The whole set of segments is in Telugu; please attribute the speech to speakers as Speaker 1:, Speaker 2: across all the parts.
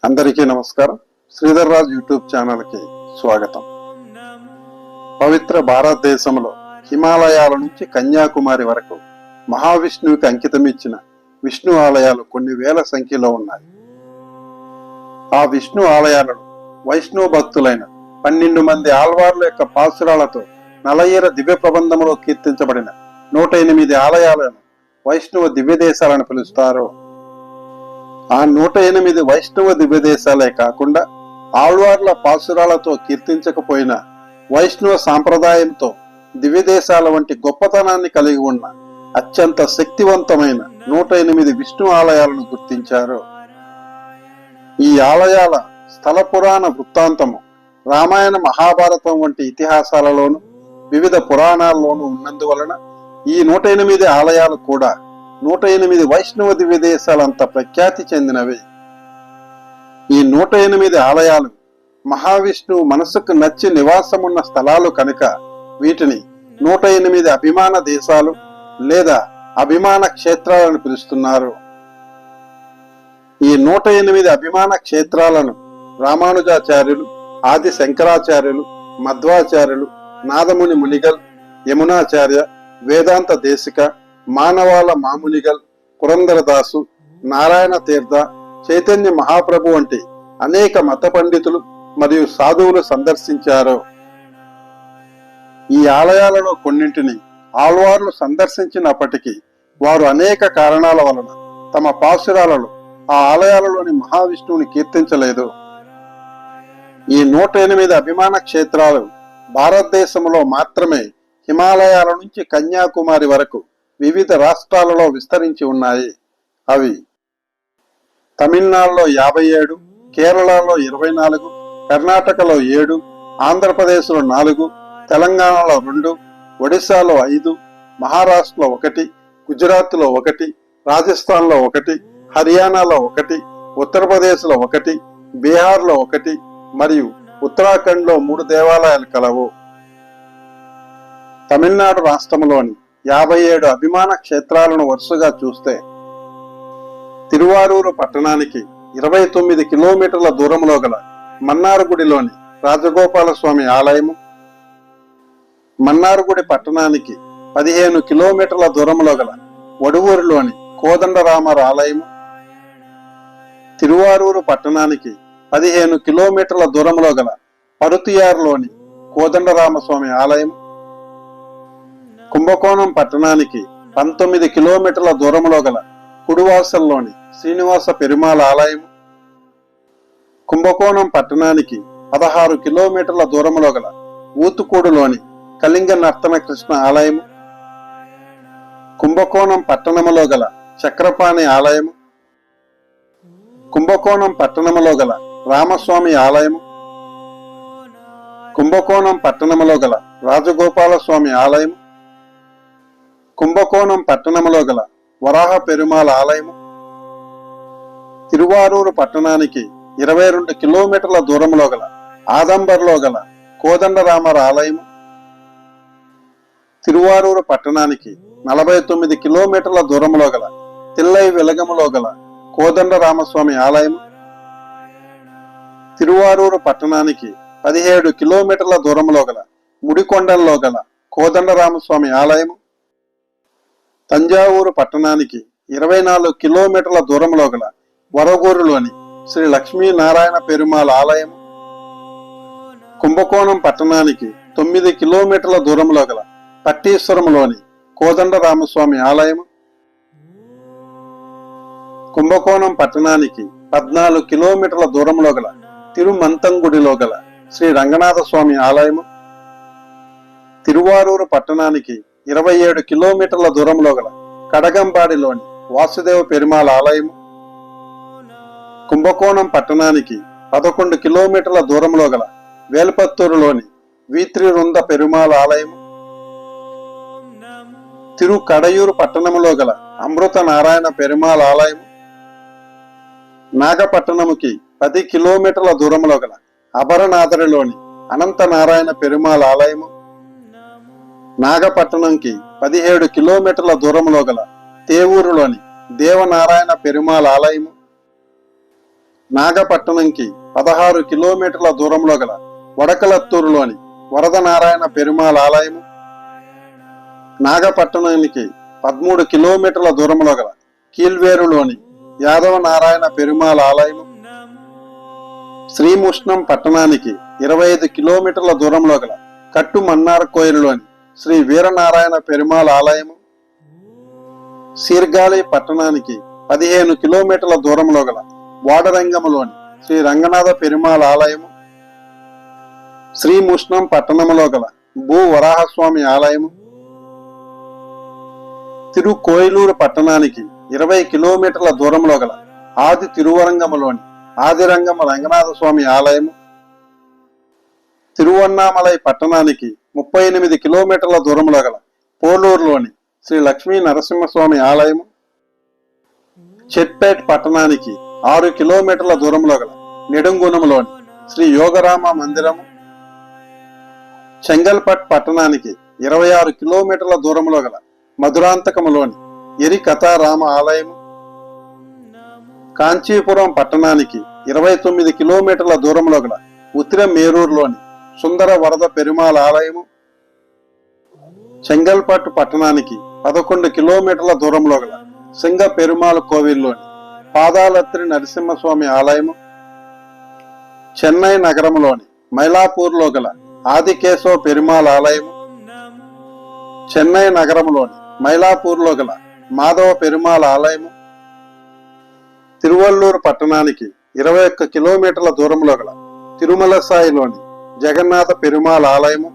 Speaker 1: అందరికీ నమస్కారం. శ్రీధర్ రాజ్ యూట్యూబ్ ఛానల్ కి స్వాగతం. పవిత్ర భారతదేశంలో హిమాలయాల నుంచి కన్యాకుమారి వరకు మహావిష్ణువుకి అంకితమిచ్చిన విష్ణు ఆలయాలు కొన్ని వేల సంఖ్యలో ఉన్నాయి. ఆ విష్ణు ఆలయాలను వైష్ణవ భక్తులైన 12 మంది ఆళ్వార్ల యొక్క పాసురాలతో నలయేర దివ్య ప్రబంధంలో కీర్తించబడిన 108 ఆలయాలను వైష్ణవ దివ్యదేశాలను పిలుస్తారు. ఆ 108 వైష్ణవ దివ్యదేశాలే కాకుండా ఆళ్వార్ల పాసురాలతో కీర్తించకపోయినా వైష్ణవ సాంప్రదాయంతో దివ్యదేశాల వంటి గొప్పతనాన్ని కలిగి ఉన్న అత్యంత శక్తివంతమైన 108 విష్ణు ఆలయాలను గుర్తించారు. ఈ ఆలయాల స్థల పురాణ వృత్తాంతము రామాయణ మహాభారతం వంటి ఇతిహాసాలలోను వివిధ పురాణాల్లోనూ ఉన్నందువలన ఈ 108 ఆలయాలు కూడా 108 వైష్ణవ దివ్యదేశాలంత ప్రఖ్యాతి చెందినవి. ఈ 108 ఆలయాలు మహావిష్ణువు మనసుకు నచ్చి నివాసమున్న స్థలాలు కనుక వీటిని 108 అభిమాన దేశాలు లేదా అభిమాన క్షేత్రాలను పిలుస్తున్నారు. ఈ 108 అభిమాన క్షేత్రాలను రామానుజాచార్యులు, ఆది శంకరాచార్యులు, మధ్వాచార్యులు, నాదముని మునిగల్, యమునాచార్య, వేదాంత దేశిక, మానవాల మామునిగల్, పురందరదాసు, నారాయణ తీర్థ, చైతన్య మహాప్రభు వంటి అనేక మత పండితులు మరియు సాధువులు సందర్శించారు. ఈ ఆలయాలలో కొన్నింటిని ఆళ్వార్లు సందర్శించినప్పటికీ వారు అనేక కారణాల వలన తమ పాసురాలలో ఆ ఆలయాలలోని మహావిష్ణువుని కీర్తించలేదు. ఈ 108 అభిమాన క్షేత్రాలు భారతదేశంలో మాత్రమే హిమాలయాల నుంచి కన్యాకుమారి వరకు వివిధ రాష్ట్రాలలో విస్తరించి ఉన్నాయి. అవి తమిళనాడులో 57, కేరళలో 24, కర్ణాటకలో 7, ఆంధ్రప్రదేశ్లో 4, తెలంగాణలో 2, ఒడిశాలో 5, మహారాష్ట్రలో 1, గుజరాత్లో 1, రాజస్థాన్లో 1, హర్యానాలో 1, ఉత్తరప్రదేశ్లో 1, బీహార్లో 1 మరియు ఉత్తరాఖండ్లో 3 దేవాలయాలు కలవు. తమిళనాడు రాష్ట్రంలోని 57 అభిమాన క్షేత్రాలను వరుసగా చూస్తే తిరువారూరు పట్టణానికి 29 కిలోమీటర్ల దూరంలో గల మన్నార్గుడిలోని రాజగోపాల స్వామి ఆలయము, మన్నార్గుడి పట్టణానికి 15 కిలోమీటర్ల దూరంలో గల వడువూరులోని కోదండరామర్ ఆలయము, తిరువారూరు పట్టణానికి 15 కిలోమీటర్ల దూరంలో గల పరుతియారులోని కోదండరామస్వామి ఆలయము, కుంభకోణం పట్టణానికి 19 కిలోమీటర్ల దూరంలో గల కుడివాసల్లోని శ్రీనివాస పెరుమాళ ఆలయము, కుంభకోణం పట్టణానికి 16 కిలోమీటర్ల దూరంలో గల ఊతుకూడులోని కళింగ నర్తన కృష్ణ ఆలయము, కుంభకోణం పట్టణములో గల చక్రపాణి ఆలయము, కుంభకోణం పట్టణములో గల రామస్వామి ఆలయము, కుంభకోణం పట్టణములో గల రాజగోపాల స్వామి ఆలయము, కుంభకోణం పట్టణములో గల వరాహ పెరుమాళ ఆలయము, తిరువారూరు పట్టణానికి 22 కిలోమీటర్ల దూరంలో గల ఆదంబర్లో గల కోదండరామర్ ఆలయము, తిరువారూరు పట్టణానికి 49 కిలోమీటర్ల దూరంలో గల తిల్లై వెలగములో గల కోదండరామస్వామి ఆలయము, తిరువారూరు పట్టణానికి 17 కిలోమీటర్ల దూరంలో గల ముడికొండల్లో గల కోదండరామస్వామి ఆలయము, తంజావూరు పట్టణానికి 24 కిలోమీటర్ల దూరంలో గల వరగూరులోని శ్రీ లక్ష్మీనారాయణ పెరుమాళ ఆలయము, కుంభకోణం పట్టణానికి 9 కిలోమీటర్ల దూరంలో గల పట్టీశ్వరంలోని కోదండరామస్వామి ఆలయము, కుంభకోణం పట్టణానికి 14 కిలోమీటర్ల దూరంలో గల తిరుమంతంగుడిలో గల శ్రీ రంగనాథ స్వామి ఆలయము, తిరువారూరు పట్టణానికి 27 కిలోమీటర్ల దూరంలో గల కడగంపాడిలోని వాసుదేవ పెరుమాళ ఆలయము, కుంభకోణం పట్టణానికి 11 కిలోమీటర్ల దూరంలో గల వేల్పత్తూరులోని వీత్రివృంద పెరుమాళ ఆలయము, తిరుకడయూరు పట్టణములో గల అమృత నారాయణ పెరుమాళ ఆలయము, నాగపట్టణముకి 10 కిలోమీటర్ల దూరంలో గల అభరనాథరిలోని అనంత నారాయణ పెరుమాళ ఆలయము, నాగపట్టణంకి 17 కిలోమీటర్ల దూరంలో గల తేవూరులోని దేవనారాయణ పెరుమాళ ఆలయము, నాగపట్టణంకి 16 కిలోమీటర్ల దూరంలో గల వడకలత్తూరులోని వరద నారాయణ పెరుమాళ్ ఆలయము, నాగపట్టణానికి 13 కిలోమీటర్ల దూరంలో గల కీల్వేరులోని యాదవ నారాయణ పెరుమాళ్ ఆలయము, శ్రీముష్ణం పట్టణానికి 25 కిలోమీటర్ల దూరంలో గల కట్టు మన్నార్ కోయిలులోని శ్రీ వీరనారాయణ పెరుమాళ్ ఆలయము, సీర్గాళి పట్టణానికి 15 కిలోమీటర్ల దూరంలో గల వాడరంగములోని శ్రీ రంగనాథ పెరుమాళ్ ఆలయము, శ్రీముష్ణం పట్టణములో గల భూ వరాహస్వామి ఆలయము, తిరుకోయిలూరు పట్టణానికి 20 కిలోమీటర్ల దూరంలో గల ఆది తిరువరంగములోని ఆదిరంగమ రంగనాథ స్వామి ఆలయము, తిరువన్నామలై పట్టణానికి 38 కిలోమీటర్ల దూరంలో గల పోలూరులోని శ్రీ లక్ష్మీ నరసింహస్వామి ఆలయము, చెట్పేట్ పట్టణానికి 6 కిలోమీటర్ల దూరంలో గల నెడుంగునములోని శ్రీ యోగరామ మందిరము, చెంగల్పట్ పట్టణానికి 26 కిలోమీటర్ల దూరంలో గల మధురాంతకములోని ఎరి కథారామ ఆలయము, కాంచీపురం పట్టణానికి 29 కిలోమీటర్ల దూరంలో గల ఉత్తిరమేరూరులోని సుందర వరద పెరుమాళ్ ఆలయము, చెంగల్పట్టు పట్టణానికి 11 కిలోమీటర్ల దూరంలో గల సింగ పెరుమాళ్ కోవిల్లోని పాదాలత్రి నరసింహస్వామి ఆలయము, చెన్నై నగరంలోని మైలాపూర్లో గల ఆదికేశవ పెరుమాళ్ ఆలయము, చెన్నై నగరంలోని మైలాపూర్లో గల మాధవ పెరుమాళ్ ఆలయము, తిరువల్లూరు పట్టణానికి 21 కిలోమీటర్ల దూరంలో గల తిరుమల సాయిలోని జగన్నాథ పెరుమాళ్ ఆలయము,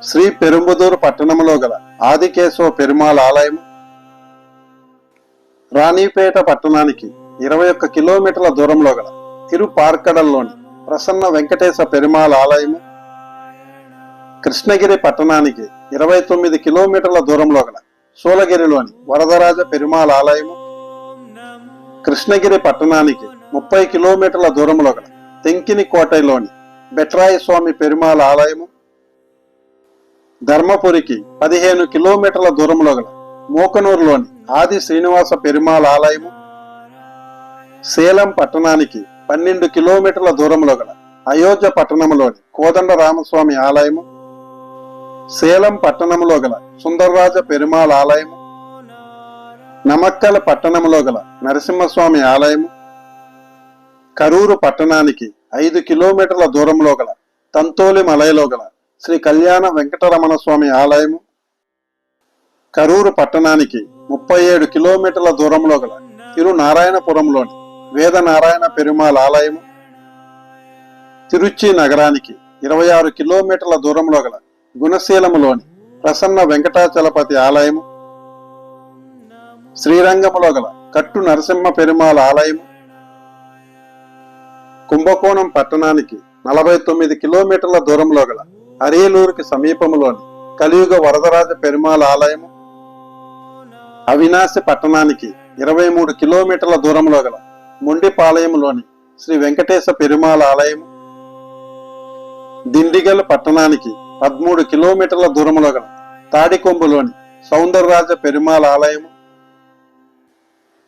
Speaker 1: శ్రీ పెరుంబుదూరు పట్టణంలో గల ఆదికేశవ పెరుమాళ్ ఆలయము, రాణిపేట పట్టణానికి 21 కిలోమీటర్ల దూరంలో గల తిరుపార్కడల్లోని ప్రసన్న వెంకటేశ పెరుమాళ్ ఆలయము, కృష్ణగిరి పట్టణానికి 29 కిలోమీటర్ల దూరంలో గల సూలగిరిలోని వరదరాజ పెరుమాళ్ ఆలయము, కృష్ణగిరి పట్టణానికి 30 కిలోమీటర్ల దూరంలో గల తెంకిని కోటలోని బెట్రాయి స్వామి పెరుమాళ్ ఆలయము, ధర్మపురికి 15 కిలోమీటర్ల దూరంలో గల మోకనూరులోని ఆది శ్రీనివాస పెరుమాళ్ ఆలయము, సేలం పట్టణానికి 12 కిలోమీటర్ల దూరంలో గల అయోధ్య పట్టణంలోని కోదండ రామస్వామి ఆలయము, సేలం పట్టణంలో గల సుందరరాజ పెరుమాళ్ ఆలయము, నమక్కల పట్టణంలో గల నరసింహస్వామి ఆలయము, కరూరు పట్టణానికి 5 కిలోమీటర్ల దూరంలో గల తంతోలి మలైలో గల శ్రీ కళ్యాణ వెంకటరమణ స్వామి ఆలయము, కరూరు పట్టణానికి 37 కిలోమీటర్ల దూరంలో గల తిరునారాయణపురంలోని వేదనారాయణ పెరుమాళ్ ఆలయము, తిరుచి నగరానికి 26 కిలోమీటర్ల దూరంలో గల గుణశీలములోని ప్రసన్న వెంకటాచలపతి ఆలయము, శ్రీరంగములో గల కట్టు నరసింహ పెరుమాళ్ ఆలయము, కుంభకోణం పట్టణానికి 49 కిలోమీటర్ల దూరంలో గల అరియలూరుకి సమీపములోని కలియుగ వరదరాజ పెరుమాళ్ ఆలయము, అవినాశి పట్టణానికి 23 కిలోమీటర్ల దూరంలో గల మొండిపాలయంలోని శ్రీ వెంకటేశ పెరుమాళ్ ఆలయము, దిండిగల్ పట్టణానికి 13 కిలోమీటర్ల దూరంలో గల తాడికొంబులోని సౌందరరాజ పెరుమాళ్ ఆలయము,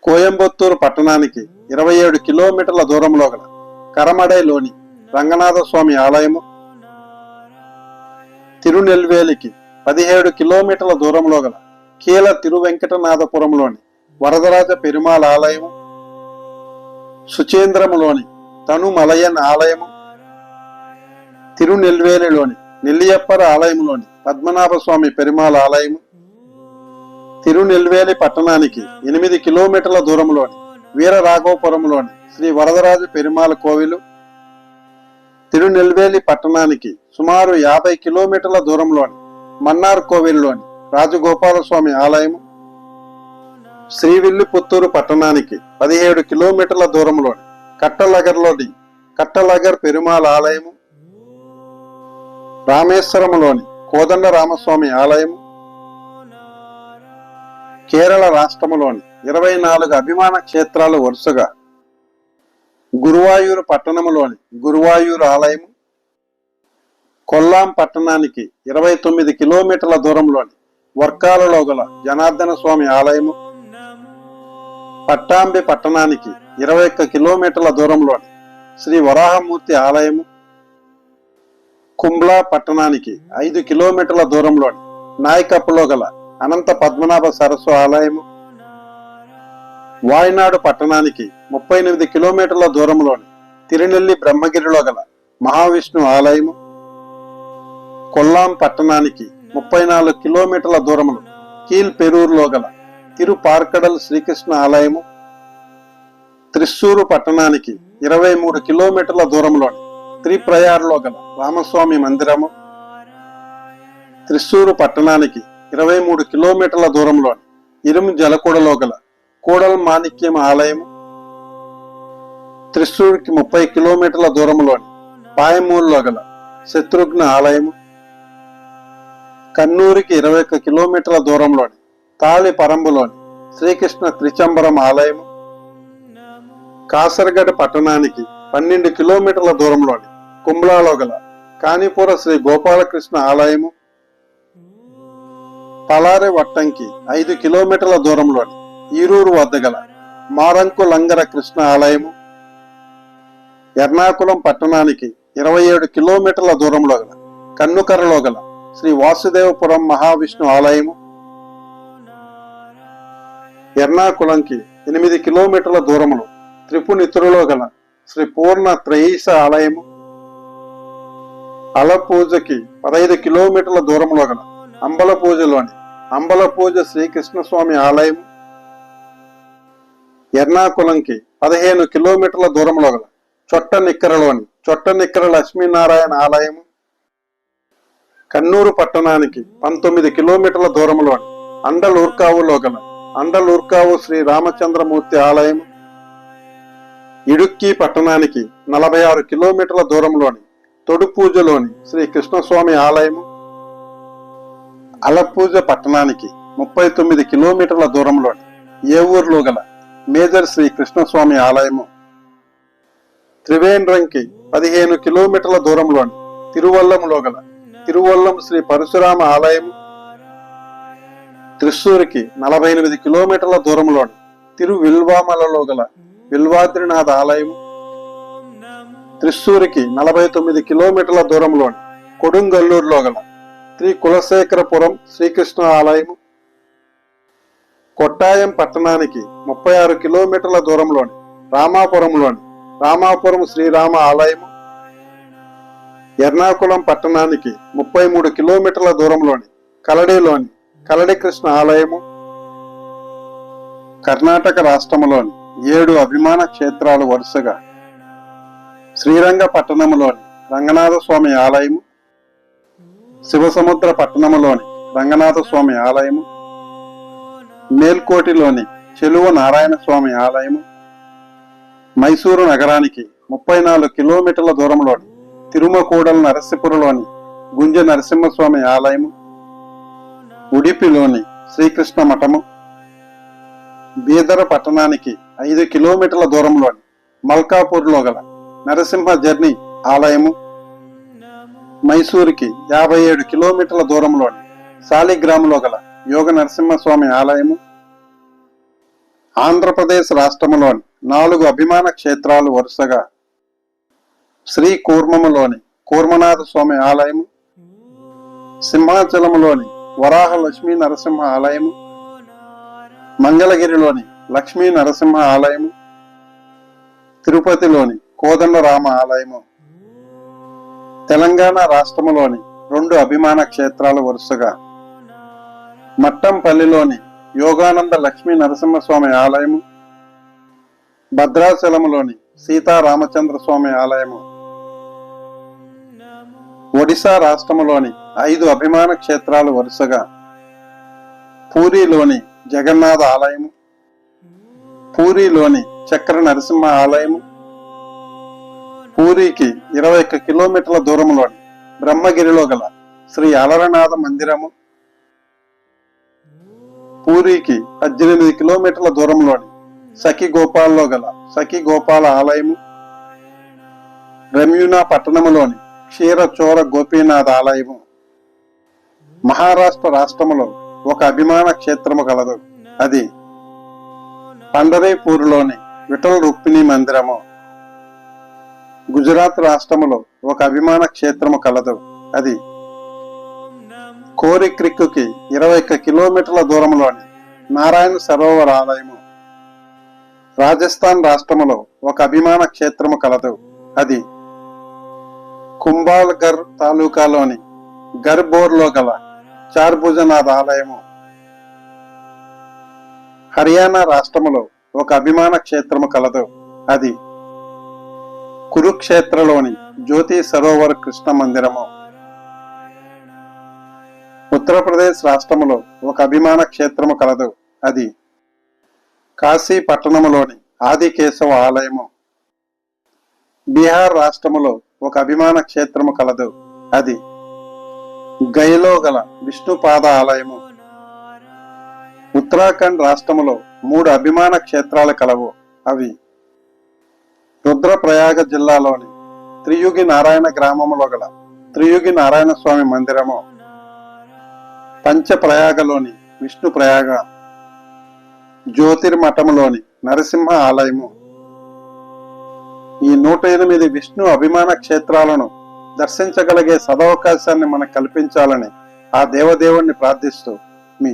Speaker 1: కోయంబత్తూరు పట్టణానికి 27 కిలోమీటర్ల దూరంలో గల కరమడైలోని రంగనాథ స్వామి ఆలయము, తిరునెల్వేలికి 17 కిలోమీటర్ల దూరంలో గల కీల తిరువెంకటనాథపురంలోని వరదరాజ పెరుమాళ్ ఆలయము, సుచేంద్రములోని తనుమలయన్ ఆలయము, తిరునెల్వేలిలోని నెల్లియప్పర ఆలయంలోని పద్మనాభ స్వామి పెరుమాళ్ ఆలయము, తిరునెల్వేలి పట్టణానికి 8 కిలోమీటర్ల దూరంలోని వీరరాఘవపురంలోని శ్రీ వరదరాజ పెరుమాళ్ కోవిలు, తిరునెల్వేలి పట్టణానికి సుమారు 50 కిలోమీటర్ల దూరంలోని మన్నార్ కోవిల్లోని రాజగోపాల స్వామి ఆలయము, శ్రీవిల్లిపుత్తూరు పట్టణానికి 17 కిలోమీటర్ల దూరంలోని కట్టలగర్లోని కట్టలగర్ పెరుమాళ్ ఆలయము, రామేశ్వరములోని కోదండ రామస్వామి ఆలయము, కేరళ రాష్ట్రములోని 24 అభిమాన క్షేత్రాలు వరుసగా గురువాయూరు పట్టణములోని గురువాయూరు ఆలయము, కొల్లాం పట్టణానికి 29 కిలోమీటర్ల దూరంలోని వర్కాలలో గల జనార్దన స్వామి ఆలయము, పట్టాంబి పట్టణానికి 21 కిలోమీటర్ల దూరంలోని శ్రీ వరాహమూర్తి ఆలయము, కుంబ్లా పట్టణానికి 5 కిలోమీటర్ల దూరంలోని నాయకప్పులో గల అనంత పద్మనాభ సరస్సు ఆలయము, వాయనాడు పట్టణానికి 38 కిలోమీటర్ల దూరంలోని తిరునెల్లి బ్రహ్మగిరిలో గల మహావిష్ణు ఆలయము, కొల్లాం పట్టణానికి 34 కిలోమీటర్ల దూరంలో కీల్పెరూరులో గల తిరుపార్కడల్ శ్రీకృష్ణ ఆలయము, త్రిశూరు పట్టణానికి 23 కిలోమీటర్ల దూరంలోని త్రిప్రయార్లో గల రామస్వామి మందిరము, త్రిశూరు పట్టణానికి 23 కిలోమీటర్ల దూరంలోని ఇరుం జలకూడలో గల కూడల్ మాణిక్యం ఆలయము, త్రిశూరుకి 30 కిలోమీటర్ల దూరంలోని పాయమూరులో గల శత్రుఘ్న ఆలయము, కన్నూరుకి 21 కిలోమీటర్ల దూరంలోని తాళి పరంబులోని శ్రీకృష్ణ త్రిచంబరం ఆలయము, కాసర్గఢ పట్టణానికి 12 కిలోమీటర్ల దూరంలోని కుంబ్లాలో గల కానిపుర శ్రీ గోపాలకృష్ణ ఆలయము, పలారి వట్టంకి 5 కిలోమీటర్ల దూరంలోని ఈరూరు వద్ద గల మారంకు లంగర కృష్ణ ఆలయము, ఎర్నాకుళం పట్టణానికి 27 కిలోమీటర్ల దూరంలో గల కన్నుకరలో గల శ్రీ వాసుదేవపురం మహావిష్ణు ఆలయము, ఎర్నాకుళంకి 8 కిలోమీటర్ల దూరంలో త్రిపునితురులో గల శ్రీ పూర్ణ త్రయీశ ఆలయము, అలపూజకి 15 కిలోమీటర్ల దూరంలో గల అంబలపూజలోని అంబలపూజ శ్రీకృష్ణస్వామి ఆలయము, ఎర్నాకుళంకి 15 కిలోమీటర్ల దూరంలో గల చొట్ట నిక్కరలోని చొట్ట నిక్కర లక్ష్మీనారాయణ ఆలయము, కన్నూరు పట్టణానికి 19 కిలోమీటర్ల దూరంలోని అండలూర్కావులో గల అండలూర్కావు శ్రీ రామచంద్రమూర్తి ఆలయము, ఇడుక్కి పట్టణానికి 46 కిలోమీటర్ల దూరంలోని తొడుపూజలోని శ్రీ కృష్ణస్వామి ఆలయము, అలపూజ పట్టణానికి 39 కిలోమీటర్ల దూరంలోని ఏవూరులో గల మేజర్ శ్రీ కృష్ణస్వామి ఆలయము, త్రివేంద్రంకి 15 కిలోమీటర్ల దూరంలోని తిరువల్లంలో గల తిరువల్లం శ్రీ పరశురామ ఆలయము, త్రిశూరుకి 48 కిలోమీటర్ల దూరంలోని తిరువిల్వామలలో గల విల్వాద్రినాథ ఆలయము, త్రిశూరుకి 49 కిలోమీటర్ల దూరంలోని కొడుంగల్లూరులో గల శ్రీ కులశేఖరపురం శ్రీకృష్ణ ఆలయము, కొట్టాయం పట్టణానికి 36 కిలోమీటర్ల దూరంలోని రామాపురంలోని రామాపురం శ్రీరామ ఆలయము, ఎర్నాకుళం పట్టణానికి 33 కిలోమీటర్ల దూరంలోని కలడిలోని కలడి కృష్ణ ఆలయము, కర్ణాటక రాష్ట్రంలోని 7 అభిమాన క్షేత్రాలు వరుసగా శ్రీరంగ పట్టణంలోని రంగనాథ స్వామి ఆలయము, శివసముద్ర పట్టణంలోని రంగనాథ స్వామి ఆలయము, మేల్కోటిలోని చెలువ నారాయణ స్వామి ఆలయము, మైసూరు నగరానికి 34 కిలోమీటర్ల దూరంలోని తిరుమకూడల నరసీపురలోని గుంజ నరసింహస్వామి ఆలయము, ఉడిపిలోని శ్రీకృష్ణ మఠము, బీదర పట్టణానికి 5 కిలోమీటర్ల దూరంలోని మల్కాపూర్లో గల నరసింహ జర్నీ ఆలయము, మైసూరుకి 57 కిలోమీటర్ల దూరంలోని సాలిగ్రామంలో గల యోగ నరసింహస్వామి ఆలయము, ఆంధ్రప్రదేశ్ రాష్ట్రంలోని 4 అభిమాన క్షేత్రాలు వరుసగా శ్రీకూర్మములోని కూర్మనాథ స్వామి ఆలయము, సింహాచలంలోని వరాహ లక్ష్మీ నరసింహ ఆలయము, మంగళగిరిలోని లక్ష్మీ నరసింహ ఆలయము, తిరుపతిలోని కోదండరామ ఆలయము, తెలంగాణ రాష్ట్రంలోని 2 అభిమాన క్షేత్రాలు వరుసగా మట్టంపల్లిలోని యోగానంద లక్ష్మీ నరసింహస్వామి ఆలయము, భద్రాచలంలోని సీతారామచంద్ర స్వామి ఆలయము, ఒడిశా రాష్ట్రంలోని 5 అభిమాన క్షేత్రాలు వరుసగా పూరిలోని జగన్నాథ ఆలయము, పూరిలోని చక్ర నరసింహ ఆలయము, పూరికి 21 కిలోమీటర్ల దూరంలోని బ్రహ్మగిరిలో గల శ్రీ అలరనాథ మందిరము, పూరికి 18 కిలోమీటర్ల దూరంలోని సఖి గోపాల్లో గల సఖి గోపాల ఆలయము, రమ్యూనా పట్టణములోని క్షీరచోర గోపీనాథ ఆలయము. మహారాష్ట్ర రాష్ట్రములో ఒక అభిమాన క్షేత్రము కలదు. అది పండరీపూర్లోని విఠల్ రుక్మిణి మందిరము. గుజరాత్ రాష్ట్రములో ఒక అభిమాన క్షేత్రము కలదు. అది కోరి క్రిక్కుకి 21 కిలోమీటర్ల దూరంలోని నారాయణ సరోవర్ ఆలయము. రాజస్థాన్ రాష్ట్రములో ఒక అభిమాన క్షేత్రము కలదు. అది కుంభాల్గర్ తాలూకాలోని గర్బోర్లో గల చార్భుజనాథ్ ఆలయము. హర్యానా రాష్ట్రములో ఒక అభిమాన క్షేత్రము కలదు. అది కురుక్షేత్రలోని జ్యోతి సరోవర్ కృష్ణ మందిరము. ఉత్తరప్రదేశ్ రాష్ట్రములో ఒక అభిమాన క్షేత్రము కలదు. అది కాశీ పట్టణములోని ఆదికేశవ ఆలయము. బీహార్ రాష్ట్రములో ఒక అభిమాన క్షేత్రము కలదు. అది గయలో గల విష్ణుపాద ఆలయము. ఉత్తరాఖండ్ రాష్ట్రములో 3 అభిమాన క్షేత్రాలు కలవు. అవి రుద్రప్రయాగ జిల్లాలోని త్రియుగి నారాయణ గ్రామములో గల త్రియుగి నారాయణ స్వామి మందిరము, పంచప్రయాగలోని విష్ణు ప్రయాగ, జ్యోతిర్మఠములోని నరసింహ ఆలయము. ఈ 108 విష్ణు అభిమాన క్షేత్రాలను దర్శించగలిగే సదవకాశాన్ని మనకు కల్పించాలని ఆ దేవదేవుణ్ణి ప్రార్థిస్తూ మీ